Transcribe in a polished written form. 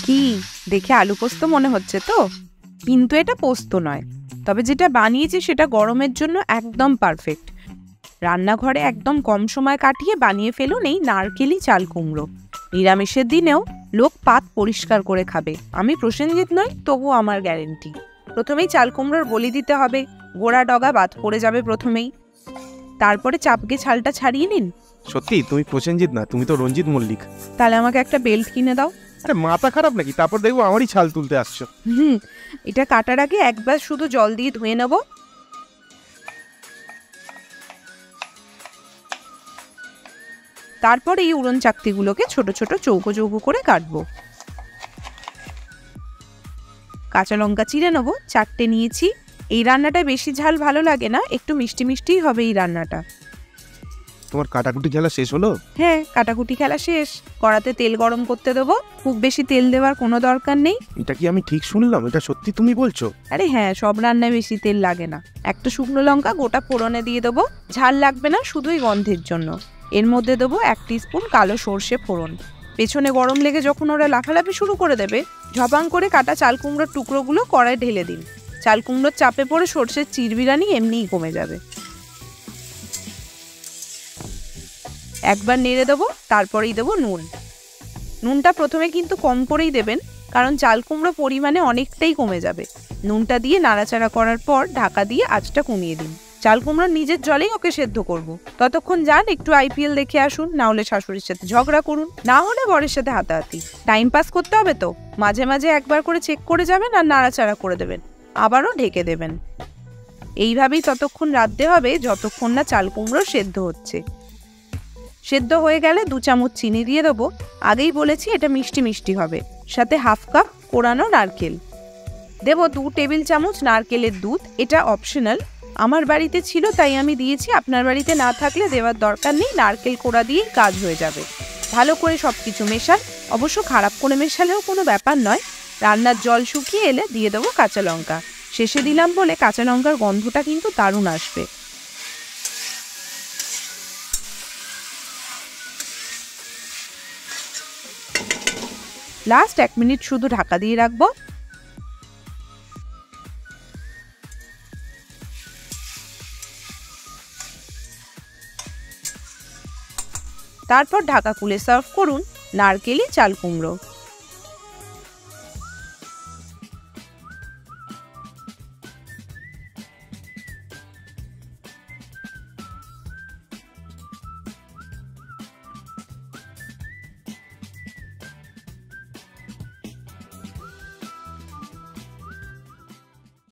কি দেখে আলু পোস্ত মনে হচ্ছে তো? কিন্তু এটা পোস্ত নয়, তবে যেটা বানিয়েছি সেটা গরমের জন্য একদম পারফেক্ট। রান্নাঘরে একদম কম সময় কাটিয়ে বানিয়ে ফেলুন এই নারকেলি চাল কুমড়ো। নিরামিষের দিনেও লোক পাত পরিষ্কার করে খাবে। আমি প্রসেনজিৎ নই, তবু আমার গ্যারেন্টি। প্রথমেই চাল কুমড়োর বলি দিতে হবে, গোড়া ডগা বাদ পড়ে যাবে প্রথমেই। তারপরে চাপকে ছালটা ছাড়িয়ে নিন। সত্যি তুমি প্রসেনজিৎ না, তুমি তো রঞ্জিত মল্লিক। তাহলে আমাকে একটা বেল্ট কিনে দাও। আরে মাথা খারাপ নাকি? তারপর দেখবো আমারই ছাল তুলতে আসছো। এটা কাটার আগে একবার শুধু জল দিয়ে ধুয়ে নেব। তারপর এই উড়ন চাকতিগুলোকে ছোট ছোট চৌকো চৌকো করে কাটবো। কাঁচা লঙ্কা চিড়ে নেবো, 4টে নিয়েছি। এই রান্নাটা বেশি ঝাল ভালো লাগে না, একটু মিষ্টি মিষ্টিই হবে এই রান্নাটা। তোমার কাটাকুটি খেলা শেষ হলো? হ্যাঁ, কাটাকুটি খেলা শেষ। কড়াতে তেল গরম করতে দেবো। খুব বেশি তেল দেওয়ার কোনো দরকার নেই। এটা কি আমি ঠিক শুনলাম? এটা সত্যি তুমি বলছো? আরে হ্যাঁ, সব রান্নায় বেশি তেল লাগে না। একটা শুকনো লঙ্কা গোটা ফোড়নে দিয়ে দেবো। ঝাল লাগবে না, শুধুই গন্ধের জন্য। এর মধ্যে দেবো 1 টিস্পুন কালো সর্ষে ফোড়ন। পেছনে গরম লেগে যখন ওরা লাফালাফি শুরু করে দেবে, ঝপাং করে কাটা চাল কুমড়োর টুকরোগুলো কড়ায় ঢেলে দিন। চাল কুমড়োর চাপে পড়ে সর্ষের চিরবিরানি এমনিই কমে যাবে। একবার নেড়ে দেবো, তারপরেই দেবো নুন। নুনটা প্রথমে কিন্তু কম করেই দেবেন, কারণ চাল কুমড়ো পরিমাণে অনেকটাই কমে যাবে। নুনটা দিয়ে নাড়াচাড়া করার পর ঢাকা দিয়ে আঁচটা কমিয়ে দিন। চাল কুমড়োর নিজের জলেই ওকে সেদ্ধ করব। ততক্ষণ যান একটু আইপিএল দেখে আসুন, না হলে শাশুড়ির সাথে ঝগড়া করুন, না হলে বরের সাথে হাতাহাতি। টাইম পাস করতে হবে তো, মাঝে মাঝে একবার করে চেক করে যাবেন আর নাড়াচাড়া করে দেবেন, আবারও ঢেকে দেবেন। এইভাবেই ততক্ষণ রাঁধতে হবে যতক্ষণ না চাল কুমড়ো সেদ্ধ হচ্ছে। সেদ্ধ হয়ে গেলে 2 চামচ চিনি দিয়ে দেবো। আগেই বলেছি এটা মিষ্টি মিষ্টি হবে। সাথে 1/2 কাপ কোরানো নারকেল দেবো। 2 টেবিল চামচ নারকেলের দুধ, এটা অপশনাল। আমার বাড়িতে ছিল তাই আমি দিয়েছি, আপনার বাড়িতে না থাকলে দেওয়ার দরকার নেই। নারকেল কোড়া দিয়েই কাজ হয়ে যাবে। ভালো করে সব কিছু মেশান, অবশ্য খারাপ করে মেশালেও কোনো ব্যাপার নয়। রান্নার জল শুকিয়ে এলে দিয়ে দেবো কাঁচা লঙ্কা। শেষে দিলাম বলে কাঁচা লঙ্কার গন্ধটা কিন্তু দারুণ আসবে। লাস্ট 1 মিনিট শুধু ঢাকা দিয়ে রাখবো। তারপর ঢাকা খুলে সার্ভ করুন নারকেলি চাল কুমড়ো।